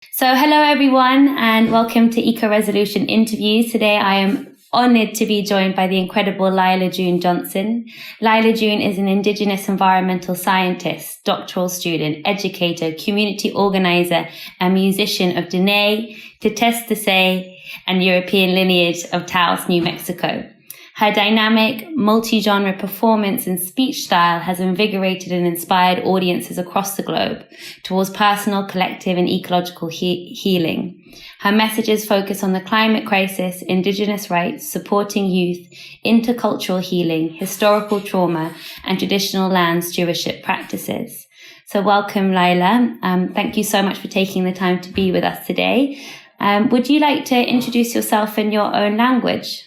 So hello everyone and welcome to EcoResolution interviews. Today I am honoured to be joined by the incredible Lyla June Johnston. Lyla June is an Indigenous environmental scientist, doctoral student, educator, community organiser and musician of Diné, Tsétsêhéstâhese and European lineage of Taos, New Mexico. Her dynamic, multi-genre performance and speech style has invigorated and inspired audiences across the globe towards personal, collective and ecological healing. Her messages focus on the climate crisis, Indigenous rights, supporting youth, intercultural healing, historical trauma and traditional land stewardship practices. So welcome, Lyla. Thank you so much for taking the time to be with us today. Would you like to introduce yourself in your own language?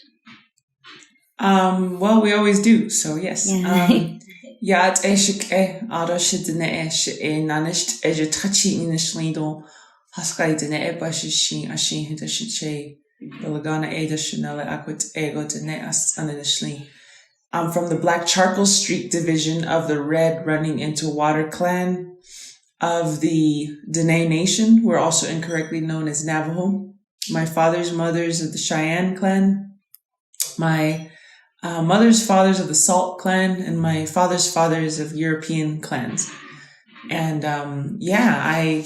Well, we always do, so yes. Ja, het eigenlijk aardig de ne nanisht je trachi initially haskai de ne bashin ashin hitashi Lagana Chanel Aquit Ego de ne as initially. I'm from the Black Charcoal Streak division of the Red Running into Water clan of the Diné Nation. We're also incorrectly known as Navajo. My father's mothers of the Cheyenne clan. My mother's fathers of the Salt clan, and my father's fathers of European clans. And I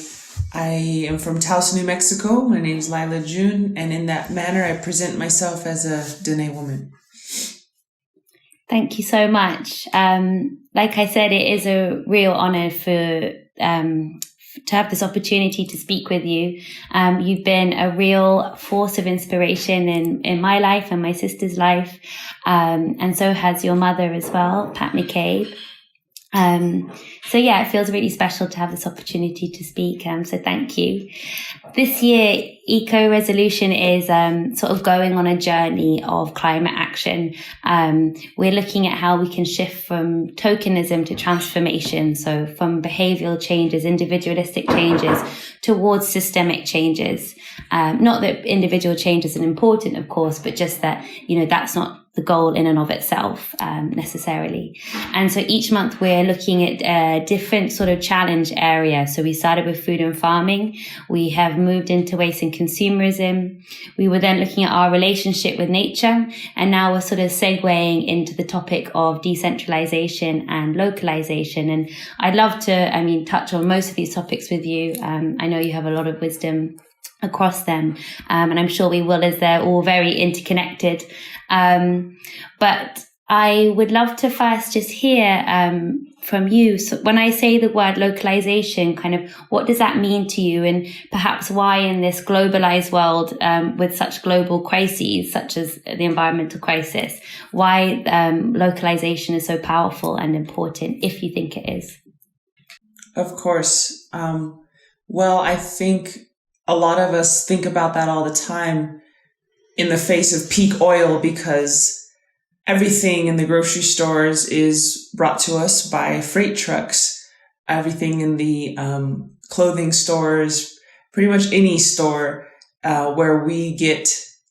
am from Taos, New Mexico. My name is Lyla June, and in that manner, I present myself as a Diné woman. Thank you so much. Like I said, it is a real honor to have this opportunity to speak with you. You've been a real force of inspiration in my life and my sister's life. And so has your mother as well, Pat McCabe. So yeah, it feels really special to have this opportunity to speak. So thank you. This year, EcoResolution is sort of going on a journey of climate action. We're looking at how we can shift from tokenism to transformation. So from behavioral changes, individualistic changes towards systemic changes. Not that individual change isn't important, of course, but just that, that's not the goal in and of itself, necessarily. And so each month we're looking at a different sort of challenge area. So we started with food and farming. We have moved into waste and consumerism. We were then looking at our relationship with nature. And now we're sort of segueing into the topic of decentralization and localization. And I'd love to, touch on most of these topics with you. I know you have a lot of wisdom across them. And I'm sure we will, as they're all very interconnected. But I would love to first just hear from you. So when I say the word localization, kind of what does that mean to you? And perhaps why in this globalized world, with such global crises, such as the environmental crisis, why localization is so powerful and important, if you think it is? Of course. Well, I think a lot of us think about that all the time in the face of peak oil, because everything in the grocery stores is brought to us by freight trucks. Everything in the clothing stores, pretty much any store where we get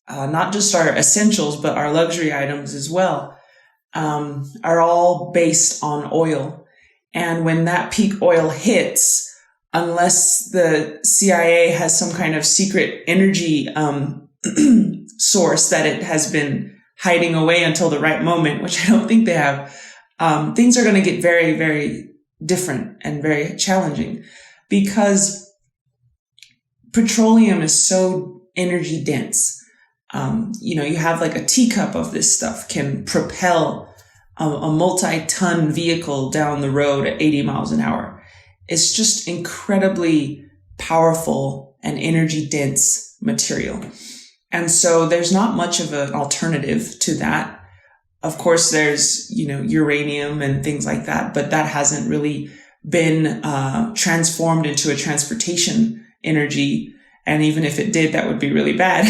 not just our essentials, but our luxury items as well, are all based on oil. And when that peak oil hits, unless the CIA has some kind of secret energy source that it has been hiding away until the right moment, which I don't think they have, things are going to get very, very different and very challenging, because petroleum is so energy dense. You have like a teacup of this stuff can propel a multi-ton vehicle down the road at 80 miles an hour. It's just incredibly powerful and energy dense material. And so there's not much of an alternative to that. Of course, there's, uranium and things like that, but that hasn't really been transformed into a transportation energy. And even if it did, that would be really bad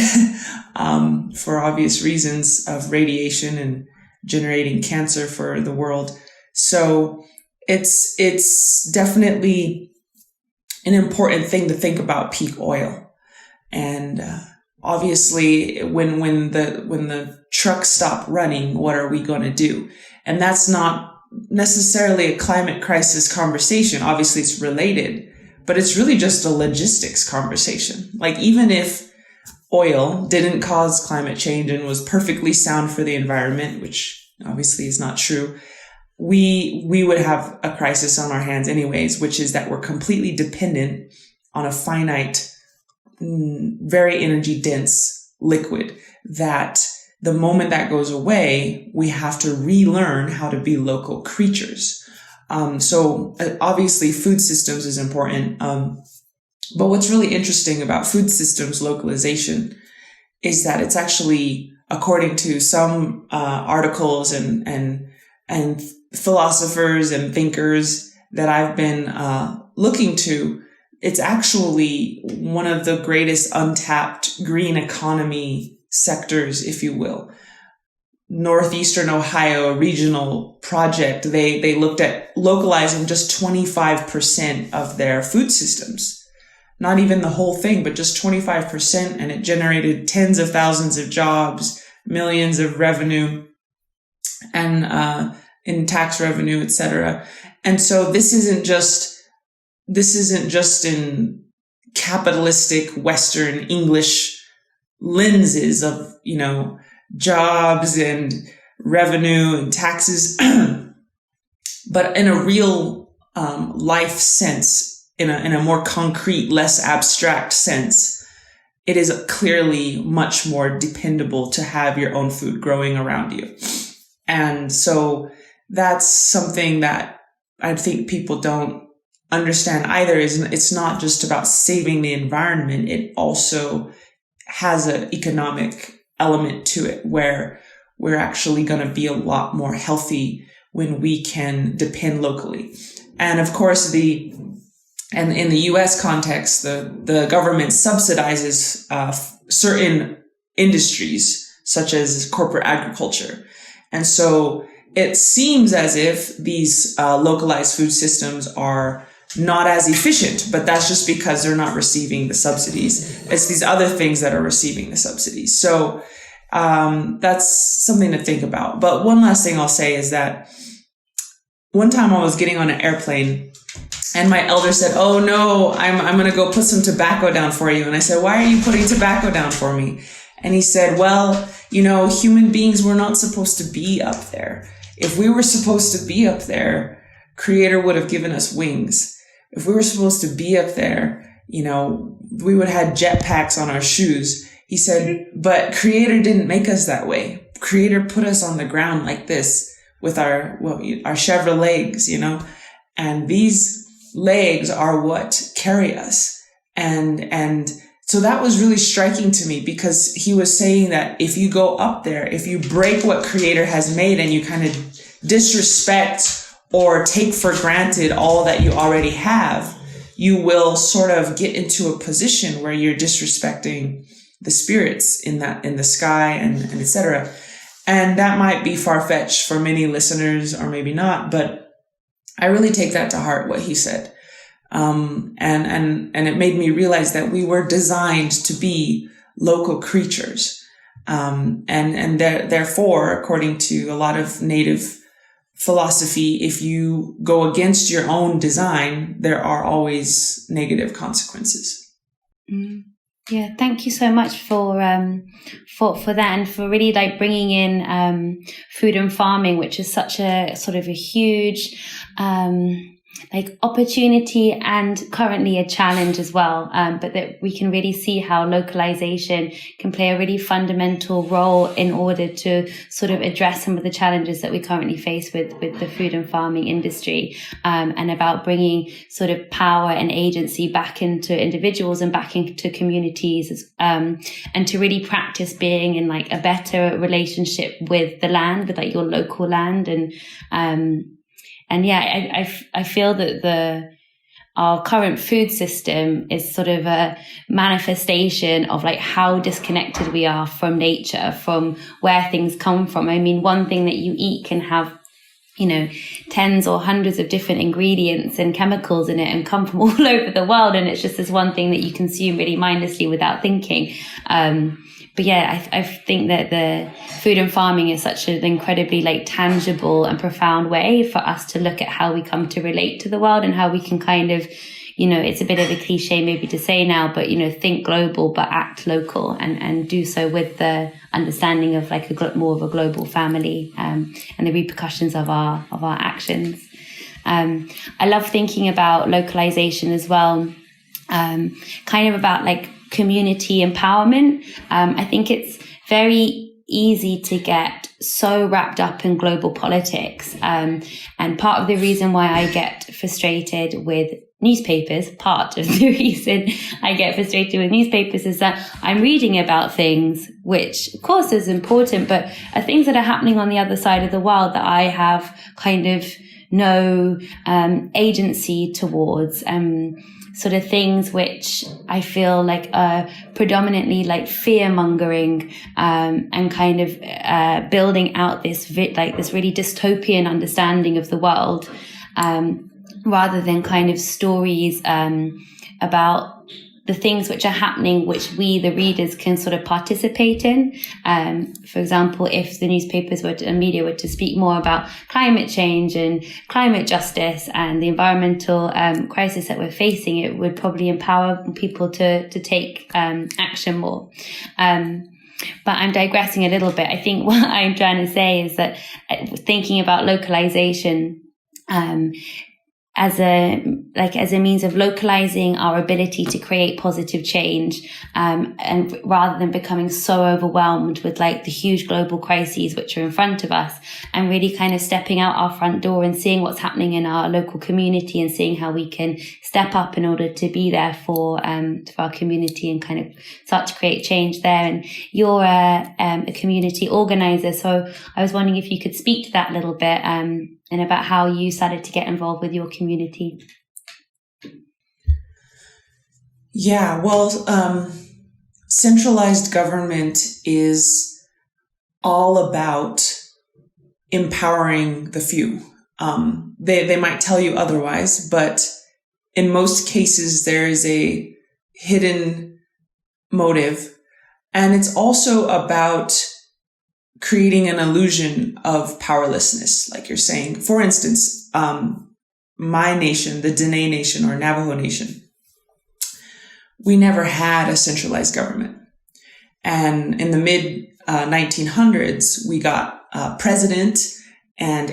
for obvious reasons of radiation and generating cancer for the world. So it's definitely an important thing to think about peak oil. And obviously, when the trucks stop running, what are we going to do? And that's not necessarily a climate crisis conversation. Obviously, it's related, but it's really just a logistics conversation. Like, even if oil didn't cause climate change and was perfectly sound for the environment, which obviously is not true, we would have a crisis on our hands anyways, which is that we're completely dependent on a finite, very energy dense liquid that the moment that goes away, we have to relearn how to be local creatures. So obviously food systems is important. But what's really interesting about food systems localization is that it's actually, according to some articles and philosophers and thinkers that I've been looking to, it's actually one of the greatest untapped green economy sectors, if you will. Northeastern Ohio regional project, they looked at localizing just 25% of their food systems. Not even the whole thing, but just 25%. And it generated tens of thousands of jobs, millions of revenue, and in tax revenue, etc. And so this isn't just in capitalistic Western English lenses of, jobs and revenue and taxes, but in a real life sense, in a more concrete, less abstract sense, it is clearly much more dependable to have your own food growing around you. And so that's something that I think people don't understand either. It's not just about saving the environment. It also has an economic element to it where we're actually going to be a lot more healthy when we can depend locally. And of course, in the US context, the government subsidizes certain industries such as corporate agriculture. And so it seems as if these localized food systems are not as efficient, but that's just because they're not receiving the subsidies. It's these other things that are receiving the subsidies. So that's something to think about. But one last thing I'll say is that one time I was getting on an airplane and my elder said, "Oh no, I'm going to go put some tobacco down for you." And I said, "Why are you putting tobacco down for me?" And he said, "Well, human beings were not supposed to be up there. If we were supposed to be up there, Creator would have given us wings. If we were supposed to be up there, we would have had jetpacks on our shoes." He said, "But Creator didn't make us that way. Creator put us on the ground like this with our chevre legs, and these legs are what carry us." And so that was really striking to me, because he was saying that if you go up there, if you break what Creator has made and you kind of disrespect or take for granted all that you already have, you will sort of get into a position where you're disrespecting the spirits in the sky and etc. And that might be far-fetched for many listeners, or maybe not, but I really take that to heart, what he said. And it made me realize that we were designed to be local creatures. And therefore, according to a lot of Native philosophy, if you go against your own design, there are always negative consequences. Yeah, thank you so much for that, and for really bringing in food and farming, which is such a sort of a huge opportunity and currently a challenge as well. But that we can really see how localization can play a really fundamental role in order to sort of address some of the challenges that we currently face with the food and farming industry, and about bringing sort of power and agency back into individuals and back into communities, and to really practice being in a better relationship with the land, with your local land. And yeah, I feel that our current food system is sort of a manifestation of how disconnected we are from nature, from where things come from. I mean, one thing that you eat can have, tens or hundreds of different ingredients and chemicals in it and come from all over the world. And it's just this one thing that you consume really mindlessly without thinking. But yeah, I think that the food and farming is such an incredibly tangible and profound way for us to look at how we come to relate to the world, and how we can kind of, it's a bit of a cliche maybe to say now, but, think global, but act local, and do so with the understanding of like more of a global family, and the repercussions of our actions. I love thinking about localization as well, kind of about like community empowerment. I think it's very easy to get so wrapped up in global politics. And part of the reason why I get frustrated with newspapers, part of the reason I get frustrated with newspapers is that I'm reading about things which, of course, is important, but are things that are happening on the other side of the world that I have kind of no agency towards, sort of things which I feel like are predominantly like fear mongering, and kind of building out this really dystopian understanding of the world, rather than kind of stories about the things which are happening, which we, the readers, can sort of participate in. For example, if the newspapers and media were to speak more about climate change and climate justice and the environmental crisis that we're facing, it would probably empower people to take action more. But I'm digressing a little bit. I think what I'm trying to say is that thinking about localization, as a means of localizing our ability to create positive change, and rather than becoming so overwhelmed with like the huge global crises which are in front of us, and really kind of stepping out our front door and seeing what's happening in our local community and seeing how we can step up in order to be there for our community and kind of start to create change there. And you're a community organizer, so I was wondering if you could speak to that a little bit, and about how you started to get involved with your community. Yeah, well, centralized government is all about empowering the few. They might tell you otherwise, but in most cases, there is a hidden motive. And it's also about creating an illusion of powerlessness, like you're saying. For instance, my nation, the Diné nation or Navajo nation, we never had a centralized government. And in the mid 1900s, we got a president and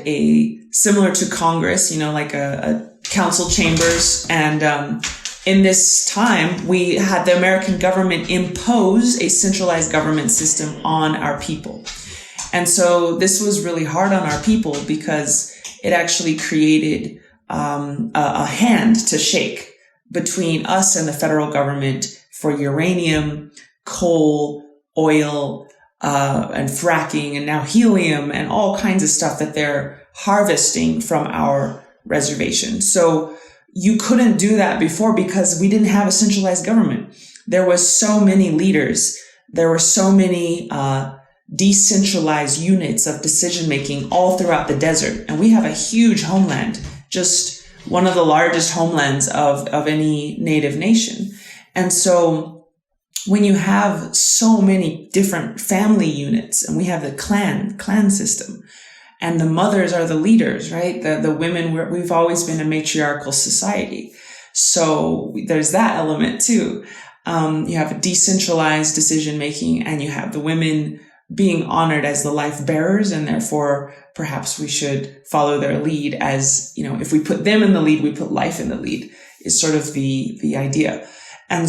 similar to Congress, like a council chambers. And in this time, we had the American government impose a centralized government system on our people. And so this was really hard on our people because it actually created a hand to shake between us and the federal government for uranium, coal, oil, and fracking, and now helium, and all kinds of stuff that they're harvesting from our reservation. So you couldn't do that before because we didn't have a centralized government. There was so many leaders. There were so many decentralized units of decision making all throughout the desert. And we have a huge homeland, just one of the largest homelands of any native nation. And so when you have so many different family units, and we have the clan system, and the mothers are the leaders, right? The women, we've always been a matriarchal society. So there's that element too. You have a decentralized decision making, and you have the women being honored as the life bearers, and therefore perhaps we should follow their lead as, if we put them in the lead, we put life in the lead, is sort of the idea. And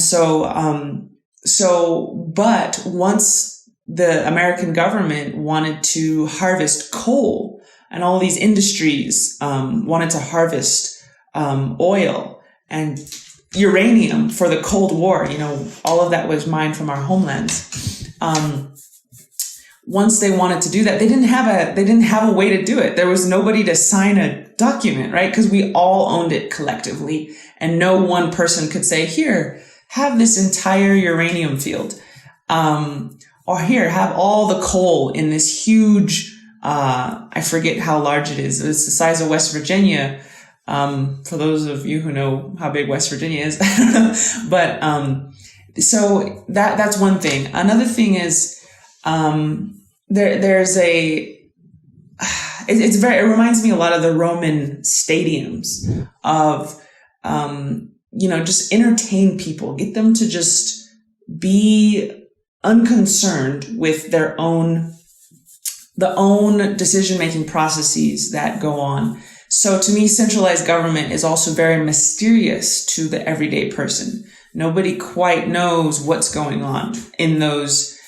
but once the American government wanted to harvest coal, and all these industries wanted to harvest oil and uranium for the Cold War, all of that was mined from our homelands. Once they wanted to do that, they didn't have a way to do it. There was nobody to sign a document, right? Because we all owned it collectively, and no one person could say, here, have this entire uranium field. Or here, have all the coal in this huge, I forget how large it is. It's the size of West Virginia. For those of you who know how big West Virginia is. But, so that's one thing. Another thing is, it reminds me a lot of the Roman stadiums of, just entertain people, get them to just be unconcerned with the own decision-making processes that go on. So to me, centralized government is also very mysterious to the everyday person. Nobody quite knows what's going on in those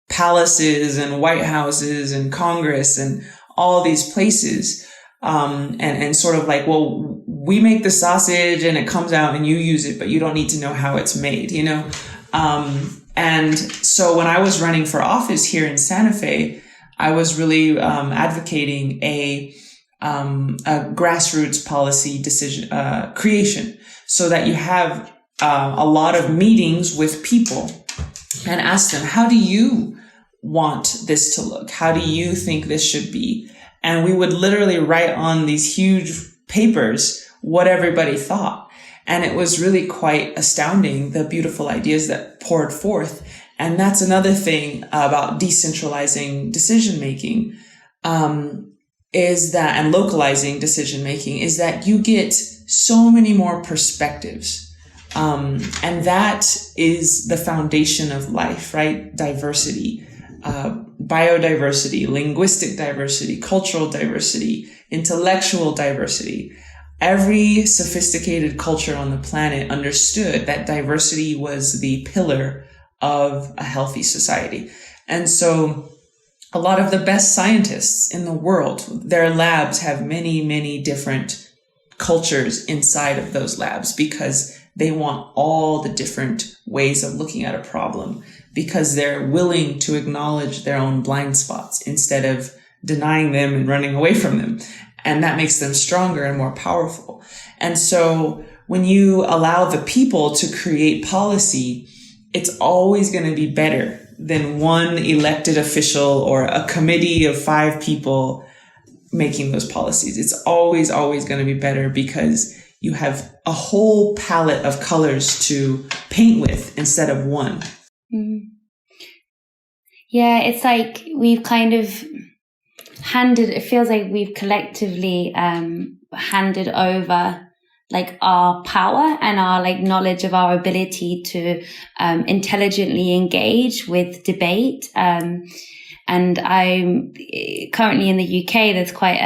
palaces and White Houses and Congress and all these places. And sort of like, well, we make the sausage and it comes out and you use it, but you don't need to know how it's made, And so when I was running for office here in Santa Fe, I was really advocating a grassroots policy decision creation, so that you have a lot of meetings with people and ask them, how do you want this to look? How do you think this should be? And we would literally write on these huge papers what everybody thought. And it was really quite astounding, the beautiful ideas that poured forth. And that's another thing about decentralizing decision-making, is that, and localizing decision-making, is that you get so many more perspectives. And that is the foundation of life, right? Diversity, biodiversity, linguistic diversity, cultural diversity, intellectual diversity. Every sophisticated culture on the planet understood that diversity was the pillar of a healthy society. And so a lot of the best scientists in the world, their labs have many, many different cultures inside of those labs, because they want all the different ways of looking at a problem, because they're willing to acknowledge their own blind spots instead of denying them and running away from them. And that makes them stronger and more powerful. And so when you allow the people to create policy, it's always going to be better than one elected official or a committee of 5 people making those policies. It's always going to be better, because you have a whole palette of colors to paint with instead of one. Mm. Yeah, it's like we've kind of it feels like we've collectively handed over like our power and our like knowledge of our ability to intelligently engage with debate. And I'm currently in the UK, there's quite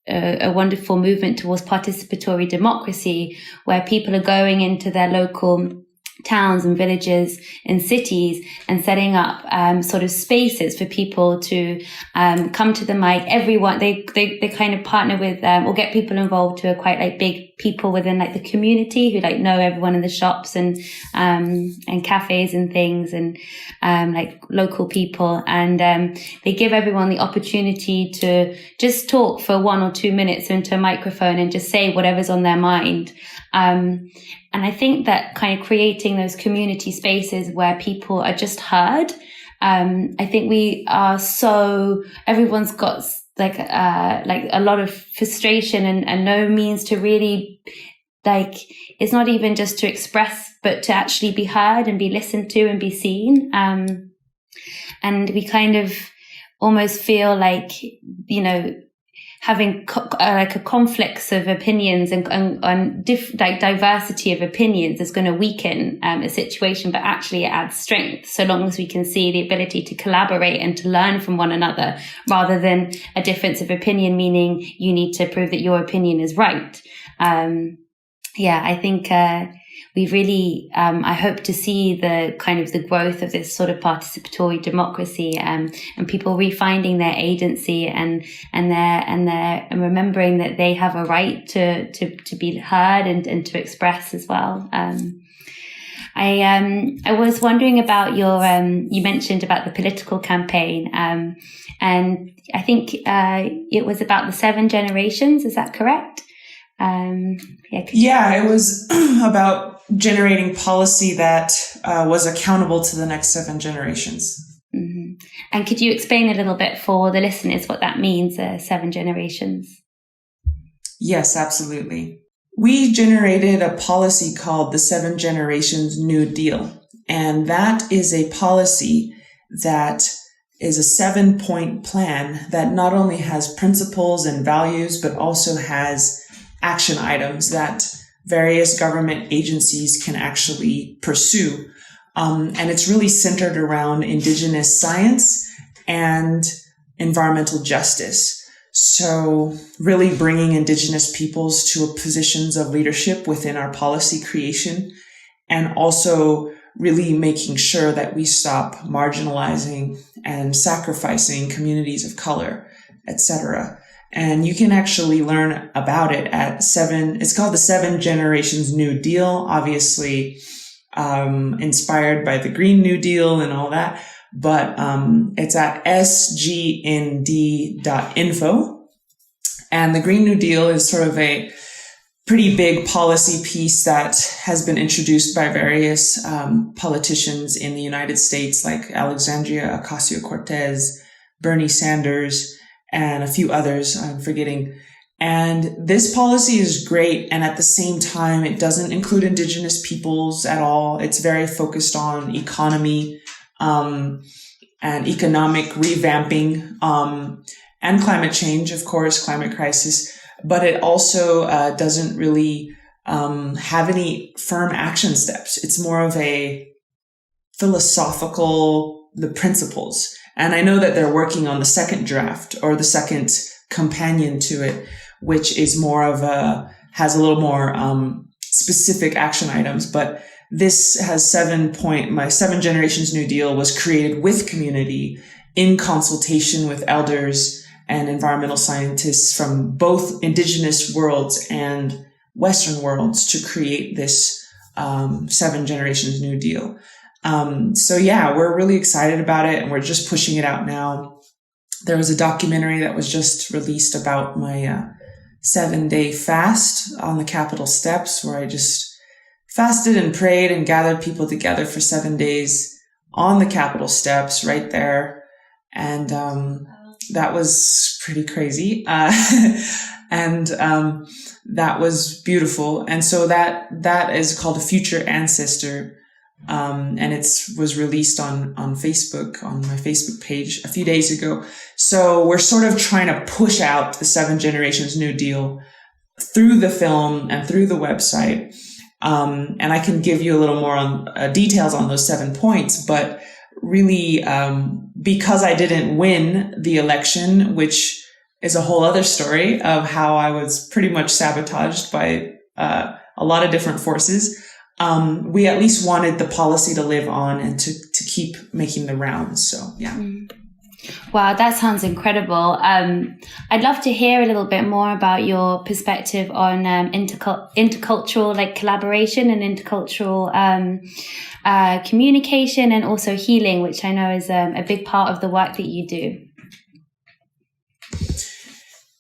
a wonderful movement towards participatory democracy, where people are going into their local towns and villages and cities and setting up sort of spaces for people to come to the mic. Everyone, they kind of partner with or get people involved who are quite like big people within like the community, who like know everyone in the shops and cafes and things, and like local people, and they give everyone the opportunity to just talk for 1 or 2 minutes into a microphone and just say whatever's on their mind. And I think that kind of creating those community spaces where people are just heard. I think we are everyone's got like a lot of frustration and no means to really, like, it's not even just to express, but to actually be heard and be listened to and be seen. And we kind of almost feel like, having like a conflicts of opinions and like diversity of opinions is going to weaken a situation, but actually it adds strength, so long as we can see the ability to collaborate and to learn from one another, rather than a difference of opinion, meaning you need to prove that your opinion is right. I think we really, I hope to see the kind of the growth of this sort of participatory democracy, and people refinding their agency and remembering that they have a right to be heard and to express as well. I was wondering about your, you mentioned about the political campaign, and I think it was about the 7 generations. Is that correct? It was about generating policy that was accountable to the next 7 generations. Mm-hmm. And could you explain a little bit for the listeners what that means, 7 generations? Yes, absolutely. We generated a policy called the 7 Generations New Deal. And that is a policy that is a 7-point plan that not only has principles and values, but also has action items that various government agencies can actually pursue. And it's really centered around Indigenous science and environmental justice. So really bringing Indigenous peoples to positions of leadership within our policy creation, and also really making sure that we stop marginalizing and sacrificing communities of color, etc. And you can actually learn about it at it's called the 7 Generations New Deal, obviously inspired by the Green New Deal and all that. But it's at sgnd.info. And the Green New Deal is sort of a pretty big policy piece that has been introduced by various politicians in the United States, like Alexandria Ocasio-Cortez, Bernie Sanders, and a few others I'm forgetting. And this policy is great. And at the same time, it doesn't include Indigenous peoples at all. It's very focused on economy and economic revamping and climate change, of course, climate crisis. But it also doesn't really have any firm action steps. It's more of a philosophical, the principles. And I know that they're working on the second draft or the second companion to it, which is has a little more specific action items. But this has my 7 Generations New Deal was created with community in consultation with elders and environmental scientists from both Indigenous worlds and Western worlds to create this 7 Generations New Deal. So yeah, we're really excited about it, and we're just pushing it out now. There was a documentary that was just released about my 7-day fast on the Capitol steps, where I just fasted and prayed and gathered people together for 7 days on the Capitol steps right there. And that was pretty crazy. And that was beautiful. And so that is called A Future Ancestor. And was released on Facebook, on my Facebook page a few days ago. So we're sort of trying to push out the 7 Generations New Deal through the film and through the website. And I can give you a little more on details on those 7 points, but really, because I didn't win the election, which is a whole other story of how I was pretty much sabotaged by a lot of different forces. We at least wanted the policy to live on and to keep making the rounds. So, yeah. Wow, that sounds incredible. I'd love to hear a little bit more about your perspective on intercultural collaboration and intercultural communication, and also healing, which I know is a big part of the work that you do.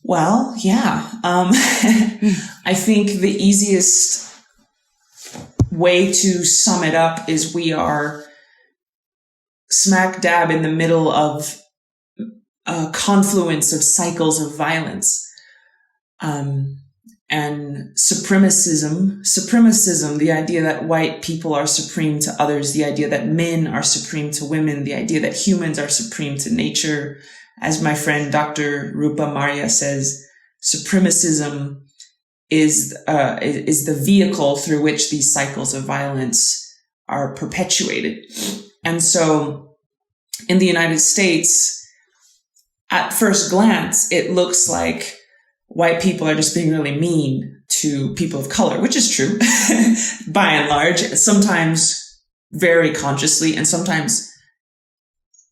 Well, yeah. I think the easiest way to sum it up is we are smack dab in the middle of a confluence of cycles of violence. And supremacism, the idea that white people are supreme to others, the idea that men are supreme to women, the idea that humans are supreme to nature. As my friend Dr. Rupa Marya says, supremacism is the vehicle through which these cycles of violence are perpetuated. And so in the United States, at first glance, it looks like white people are just being really mean to people of color, which is true by and large, sometimes very consciously and sometimes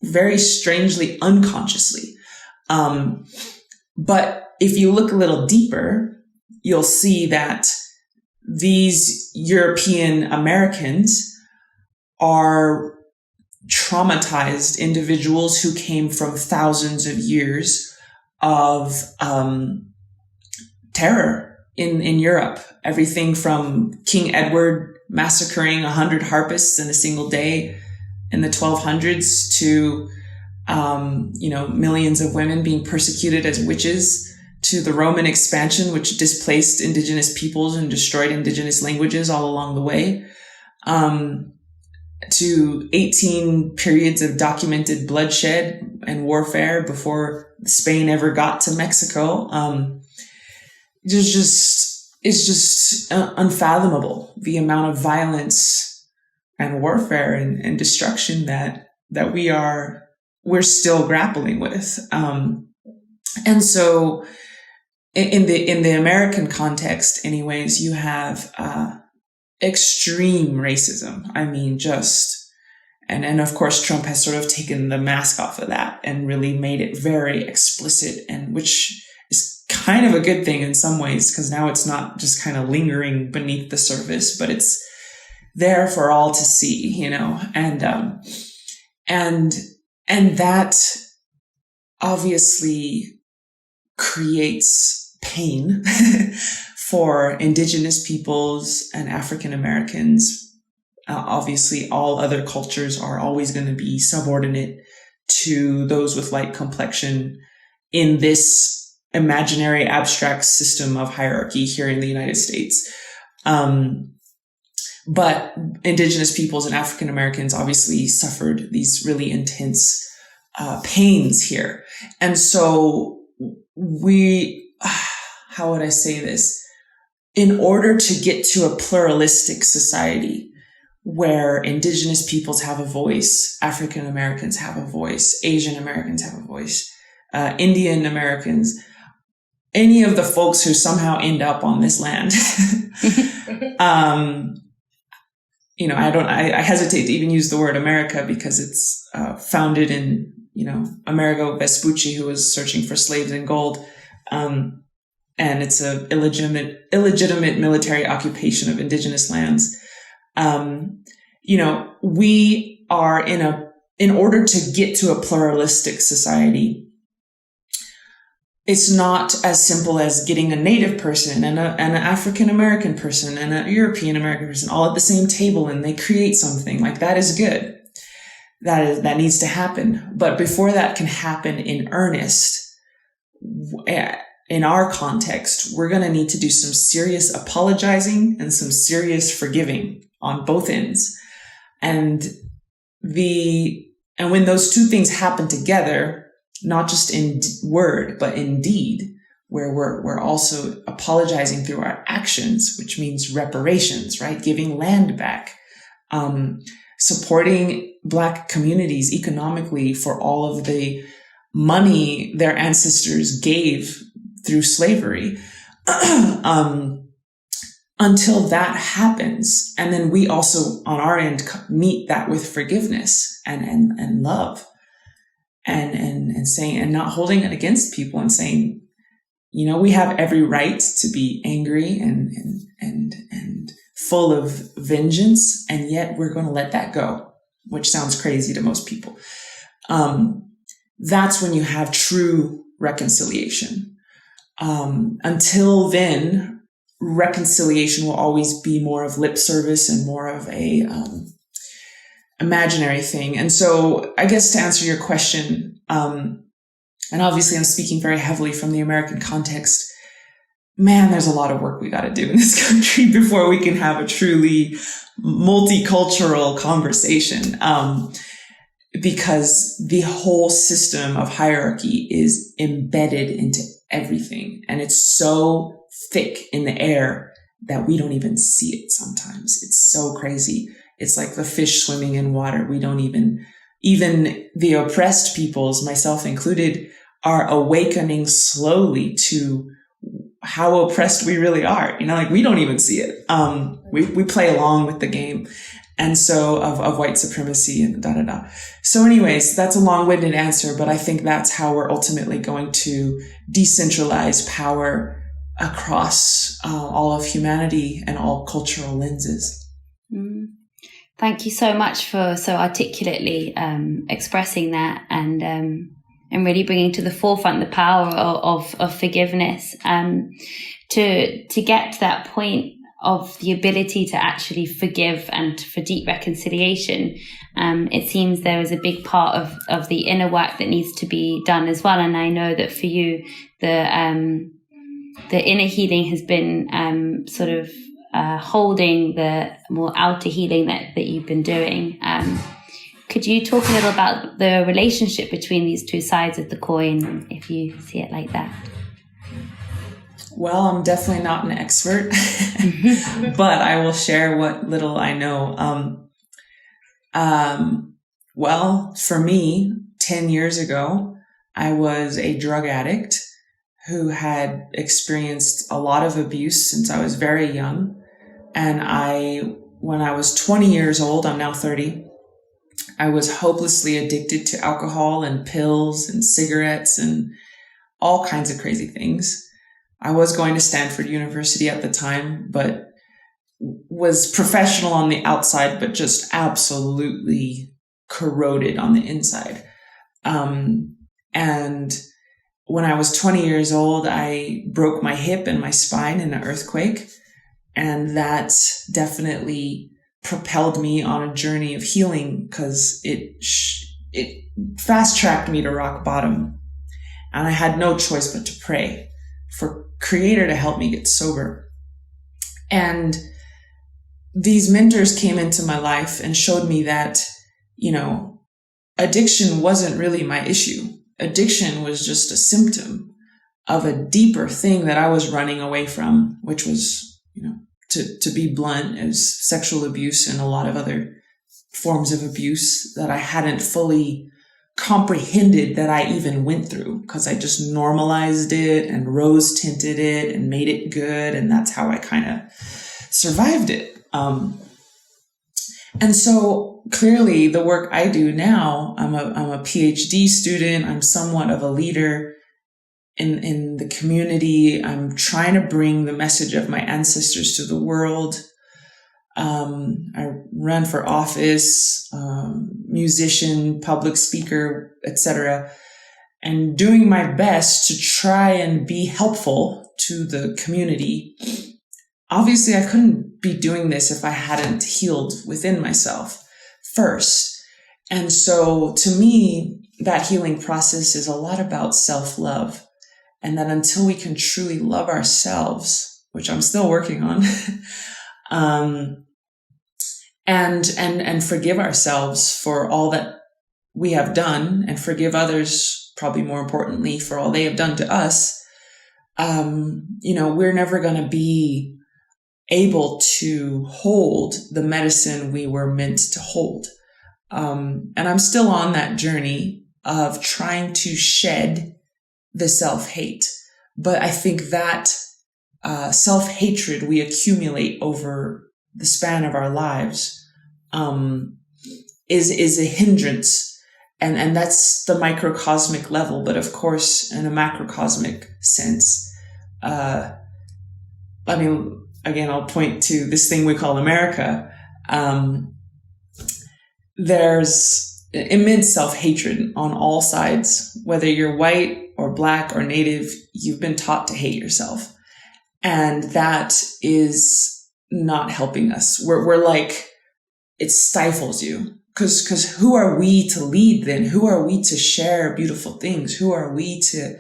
very strangely unconsciously. But if you look a little deeper, you'll see that these European Americans are traumatized individuals who came from thousands of years of terror in Europe. Everything from King Edward massacring 100 harpists in a single day in the 1200s to, millions of women being persecuted as witches, to the Roman expansion, which displaced indigenous peoples and destroyed indigenous languages all along the way, to 18 periods of documented bloodshed and warfare before Spain ever got to Mexico. There's just is just unfathomable. The amount of violence and warfare and destruction that we're still grappling with. And so in the American context, anyways, you have extreme racism. I mean, and of course, Trump has sort of taken the mask off of that and really made it very explicit, and which is kind of a good thing in some ways, because now it's not just kind of lingering beneath the surface, but it's there for all to see, you know, and that obviously creates pain for Indigenous peoples and African Americans. Obviously, all other cultures are always going to be subordinate to those with light complexion in this imaginary abstract system of hierarchy here in the United States. But Indigenous peoples and African Americans obviously suffered these really intense pains here. And so how would I say this? In order to get to a pluralistic society where Indigenous peoples have a voice, African Americans have a voice, Asian Americans have a voice, Indian Americans, any of the folks who somehow end up on this land, you know, I hesitate to even use the word America because it's founded in, you know, Amerigo Vespucci, who was searching for slaves and gold. And it's a illegitimate military occupation of Indigenous lands. You know, we are in order to get to a pluralistic society, it's not as simple as getting a Native person and an African American person and a European American person all at the same table and they create something. Like, that is good. That needs to happen. But before that can happen in earnest, in our context, we're going to need to do some serious apologizing and some serious forgiving on both ends. And when those two things happen together, not just in word, but in deed, where we're also apologizing through our actions, which means reparations, right? Giving land back, supporting Black communities economically for all of the money their ancestors gave through slavery, until that happens. And then we also, on our end, meet that with forgiveness and love. And saying, and not holding it against people and saying, you know, we have every right to be angry and full of vengeance, and yet we're going to let that go, which sounds crazy to most people. That's when you have true reconciliation. Until then, reconciliation will always be more of lip service and more of a imaginary thing. And so I guess to answer your question, and obviously I'm speaking very heavily from the American context, man, there's a lot of work we got to do in this country before we can have a truly multicultural conversation. Because the whole system of hierarchy is embedded into everything. And it's so thick in the air that we don't even see it sometimes. It's so crazy. It's like the fish swimming in water. We don't even the oppressed peoples, myself included, are awakening slowly to how oppressed we really are. You know, like, we don't even see it. We play along with the game. And so of white supremacy and da-da-da. So anyways, that's a long-winded answer, but I think that's how we're ultimately going to decentralize power across all of humanity and all cultural lenses. Thank you so much for so articulately expressing that and really bringing to the forefront the power of forgiveness, to get to that point of the ability to actually forgive and for deep reconciliation. It seems there is a big part of the inner work that needs to be done as well. And I know that for you, the inner healing has been sort of holding the more outer healing that you've been doing. Could you talk a little about the relationship between these two sides of the coin, if you see it like that? Well, I'm definitely not an expert, but I will share what little I know. Well, for me, 10 years ago, I was a drug addict who had experienced a lot of abuse since I was very young. And when I was 20 years old, I'm now 30, I was hopelessly addicted to alcohol and pills and cigarettes and all kinds of crazy things. I was going to Stanford University at the time, but was professional on the outside, but just absolutely corroded on the inside. And when I was 20 years old, I broke my hip and my spine in an earthquake. And that definitely propelled me on a journey of healing because it fast-tracked me to rock bottom. And I had no choice but to pray for Creator to help me get sober. And these mentors came into my life and showed me that, addiction wasn't really my issue. Addiction was just a symptom of a deeper thing that I was running away from, which was, to be blunt, is sexual abuse and a lot of other forms of abuse that I hadn't fully comprehended that I even went through, because I just normalized it and rose tinted it and made it good. And that's how I kind of survived it. And so clearly the work I do now, I'm a PhD student. I'm somewhat of a leader in the community. I'm trying to bring the message of my ancestors to the world. I run for office, musician, public speaker, etc., and doing my best to try and be helpful to the community. Obviously, I couldn't be doing this if I hadn't healed within myself first. And so to me, that healing process is a lot about self-love. And that until we can truly love ourselves, which I'm still working on, and forgive ourselves for all that we have done, and forgive others, probably more importantly, for all they have done to us, we're never going to be able to hold the medicine we were meant to hold. And I'm still on that journey of trying to shed the self-hate. But I think that self-hatred we accumulate over the span of our lives is a hindrance. And that's the microcosmic level. But of course, in a macrocosmic sense, again, I'll point to this thing we call America. There's immense self-hatred on all sides. Whether you're white or black or native, you've been taught to hate yourself. And that is not helping us. We're like, it stifles you. Because who are we to lead then? Who are we to share beautiful things? Who are we to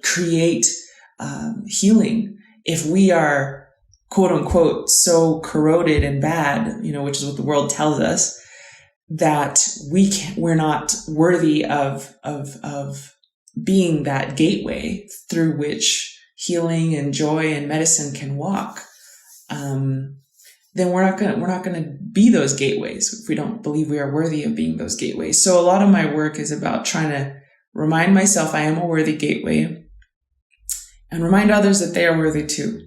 create healing if we are, quote unquote, so corroded and bad, which is what the world tells us, that we're not worthy of being that gateway through which healing and joy and medicine can walk. Then we're not going to be those gateways if we don't believe we are worthy of being those gateways. So a lot of my work is about trying to remind myself I am a worthy gateway and remind others that they are worthy too.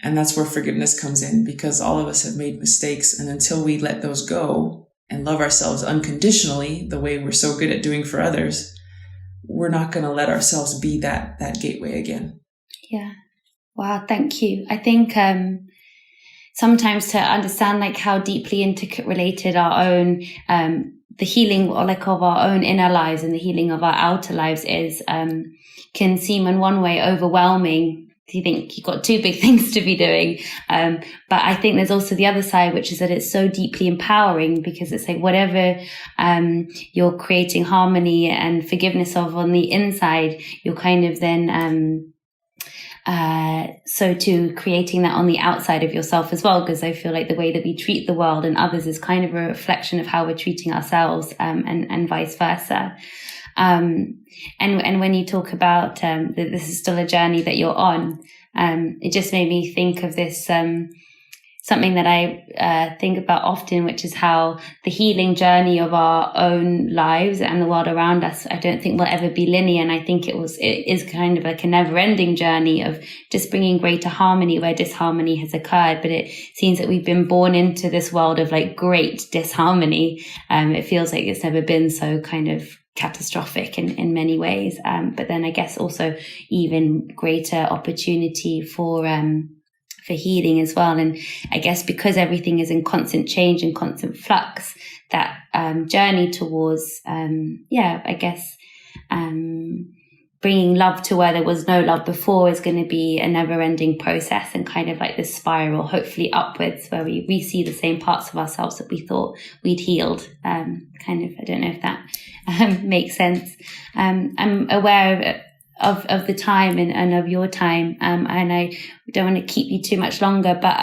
And that's where forgiveness comes in, because all of us have made mistakes. And until we let those go and love ourselves unconditionally, the way we're so good at doing for others, we're not going to let ourselves be that gateway again. Yeah. Wow. Thank you. I think, sometimes to understand how deeply interrelated our own, the healing of our own inner lives and the healing of our outer lives is, can seem in one way overwhelming. You think you've got two big things to be doing. But I think there's also the other side, which is that it's so deeply empowering, because it's whatever, you're creating harmony and forgiveness of on the inside, you're kind of then, so too creating that on the outside of yourself as well, because I feel like the way that we treat the world and others is kind of a reflection of how we're treating ourselves, and vice versa. And when you talk about that this is still a journey that you're on, it just made me think of this something that I think about often, which is how the healing journey of our own lives and the world around us, I don't think will ever be linear. And I think it is kind of like a never-ending journey of just bringing greater harmony where disharmony has occurred. But it seems that we've been born into this world of like great disharmony. It feels like it's never been so kind of catastrophic in many ways. But then I guess also even greater opportunity for healing as well. And I guess because everything is in constant change and constant flux, that journey towards, bringing love to where there was no love before is going to be a never-ending process, and kind of like this spiral, hopefully upwards, where we see the same parts of ourselves that we thought we'd healed. I don't know if that makes sense. I'm aware of the time and of your time. And I don't want to keep you too much longer, but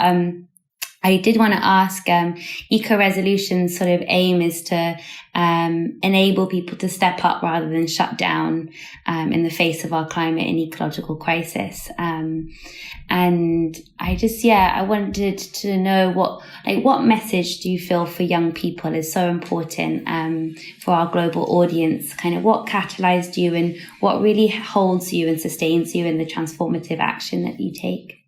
I did want to ask, EcoResolution's sort of aim is to enable people to step up rather than shut down in the face of our climate and ecological crisis. And I wanted to know what message do you feel for young people is so important for our global audience? Kind of what catalyzed you and what really holds you and sustains you in the transformative action that you take?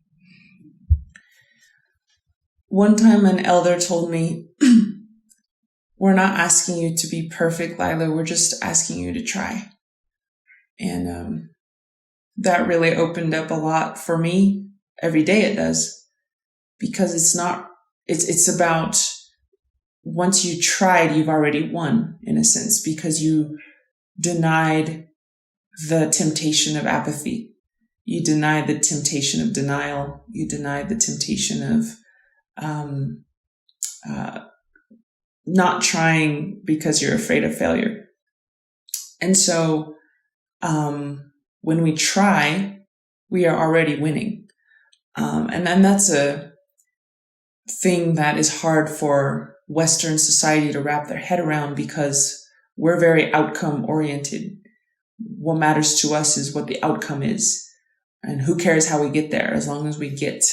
One time an elder told me, we're not asking you to be perfect, Lyla. We're just asking you to try. And that really opened up a lot for me. Every day it does. Because it's about once you tried, you've already won, in a sense, because you denied the temptation of apathy. You denied the temptation of denial. You denied the temptation of not trying because you're afraid of failure. And so when we try, we are already winning. And then that's a thing that is hard for Western society to wrap their head around, because we're very outcome oriented. What matters to us is what the outcome is, and who cares how we get there, as long as we get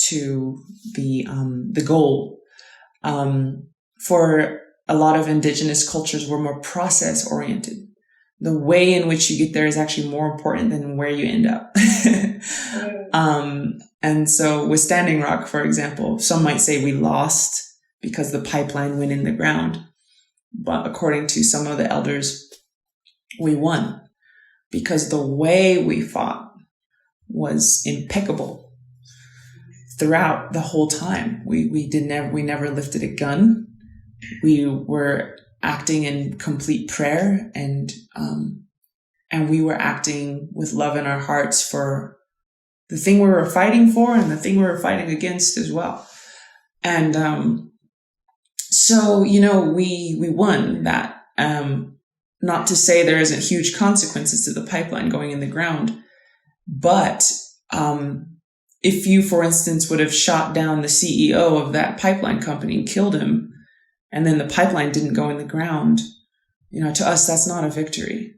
to the goal. For a lot of Indigenous cultures, we're more process oriented. The way in which you get there is actually more important than where you end up. And so with Standing Rock, for example, some might say we lost because the pipeline went in the ground. But according to some of the elders, we won because the way we fought was impeccable throughout the whole time. We never lifted a gun. We were acting in complete prayer, and we were acting with love in our hearts for the thing we were fighting for and the thing we were fighting against as well. And so, we won that. Not to say there isn't huge consequences to the pipeline going in the ground, but if you, for instance, would have shot down the CEO of that pipeline company and killed him, and then the pipeline didn't go in the ground, to us, that's not a victory.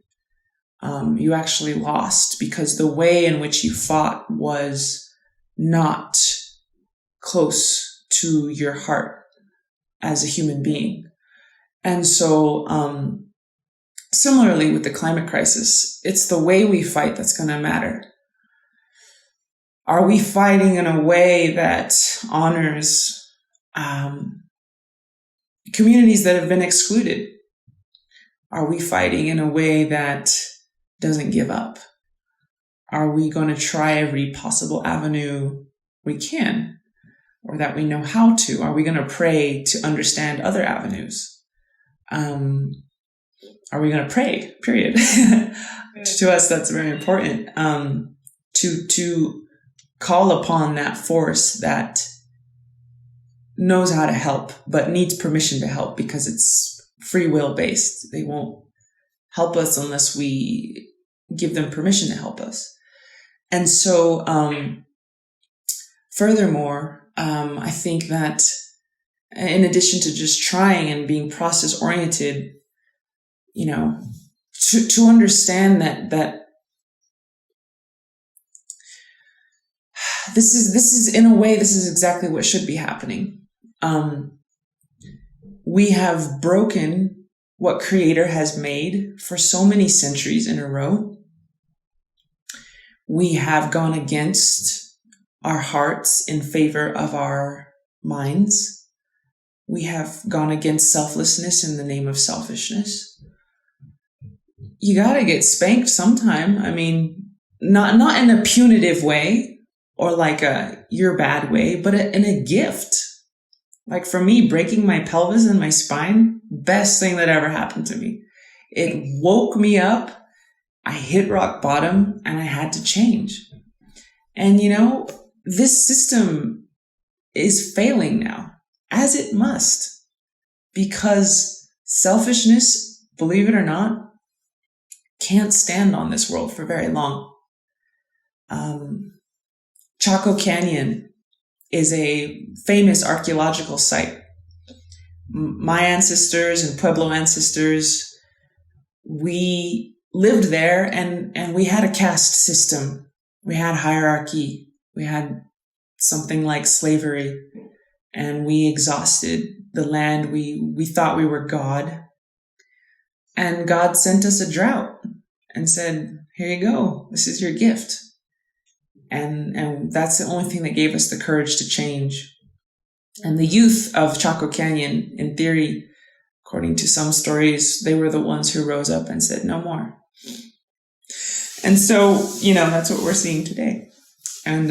You actually lost because the way in which you fought was not close to your heart as a human being. And so, similarly with the climate crisis, it's the way we fight that's going to matter. Are we fighting in a way that honors communities that have been excluded? Are we fighting in a way that doesn't give up? Are we going to try every possible avenue we can, or that we know how to? Are we going to pray to understand other avenues? Are we going to pray, period? To us, that's very important. To call upon that force that knows how to help, but needs permission to help, because it's free will based. They won't help us unless we give them permission to help us. And so, furthermore, I think that in addition to just trying and being process oriented, to understand that this is in a way, this is exactly what should be happening. We have broken what Creator has made for so many centuries in a row. We have gone against our hearts in favor of our minds. We have gone against selflessness in the name of selfishness. You gotta get spanked sometime. I mean, not in a punitive way or like a you're bad way, but in a gift. Like for me, breaking my pelvis and my spine, best thing that ever happened to me. It woke me up. I hit rock bottom and I had to change. And this system is failing now, as it must, because selfishness, believe it or not, can't stand on this world for very long. Chaco Canyon is a famous archaeological site. My ancestors and Pueblo ancestors, we lived there and we had a caste system. We had hierarchy. We had something like slavery, and we exhausted the land. We thought we were God, and God sent us a drought and said, here you go. This is your gift. And that's the only thing that gave us the courage to change. And the youth of Chaco Canyon, in theory, according to some stories, they were the ones who rose up and said, no more. And so, that's what we're seeing today. And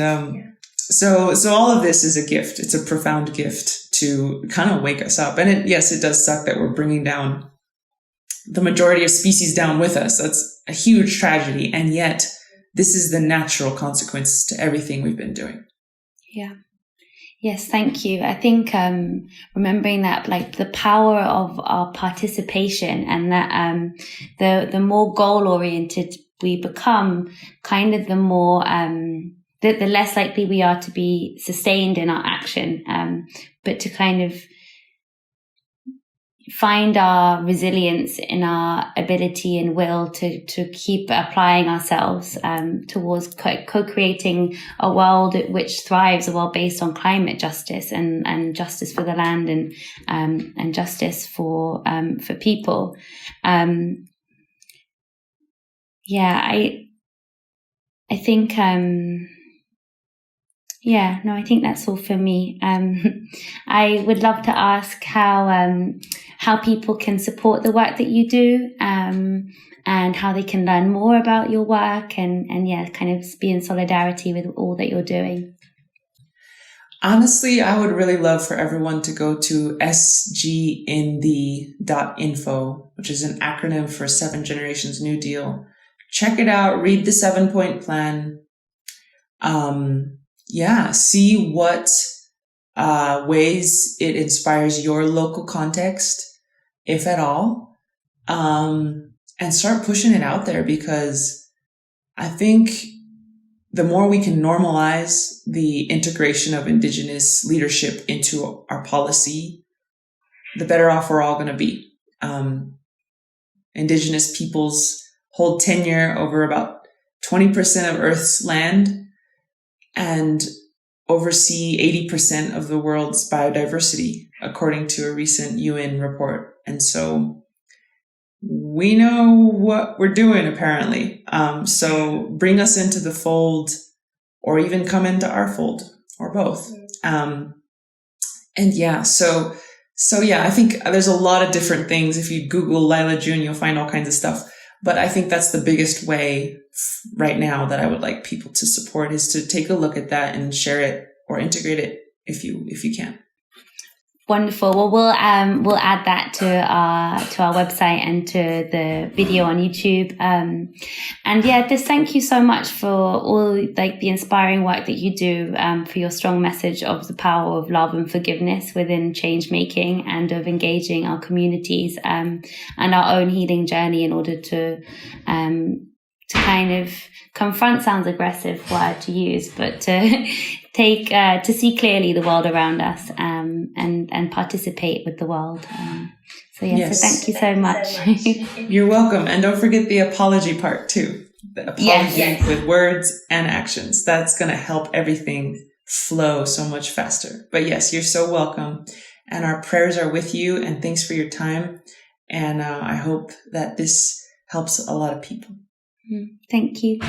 so all of this is a gift. It's a profound gift to kind of wake us up. And it does suck that we're bringing down the majority of species down with us. That's a huge tragedy. And yet, this is the natural consequence to everything we've been doing. Yeah. Yes, thank you. I think remembering that, like, the power of our participation, and that the more goal-oriented we become, kind of the more the less likely we are to be sustained in our action, but to kind of find our resilience in our ability and will to keep applying ourselves towards co-creating a world which thrives, a world based on climate justice and justice for the land and justice for people. I think I think that's all for me. I would love to ask how people can support the work that you do, and how they can learn more about your work and kind of be in solidarity with all that you're doing. Honestly, I would really love for everyone to go to sginthee.info, which is an acronym for 7 Generations New Deal. Check it out. Read the 7-point plan. See what ways it inspires your local context, if at all, and start pushing it out there, because I think the more we can normalize the integration of Indigenous leadership into our policy, the better off we're all going to be. Indigenous peoples hold tenure over about 20% of Earth's land and oversee 80% of the world's biodiversity, according to a recent UN report. And so we know what we're doing, apparently. So bring us into the fold, or even come into our fold, or both. I think there's a lot of different things. If you Google Lyla June, you'll find all kinds of stuff. But I think that's the biggest way right now that I would like people to support, is to take a look at that and share it or integrate it if you can. Wonderful. Well, we'll add that to our website and to the video on YouTube. Just thank you so much for all the inspiring work that you do, for your strong message of the power of love and forgiveness within change making, and of engaging our communities and our own healing journey in order to kind of confront, sounds aggressive word to use, but to see clearly the world around us, and participate with the world. So yes, so thank you so much. You're welcome. And don't forget the apology part too. The apology with words and actions. That's going to help everything flow so much faster. But yes, you're so welcome. And our prayers are with you. And thanks for your time. And I hope that this helps a lot of people. Thank you.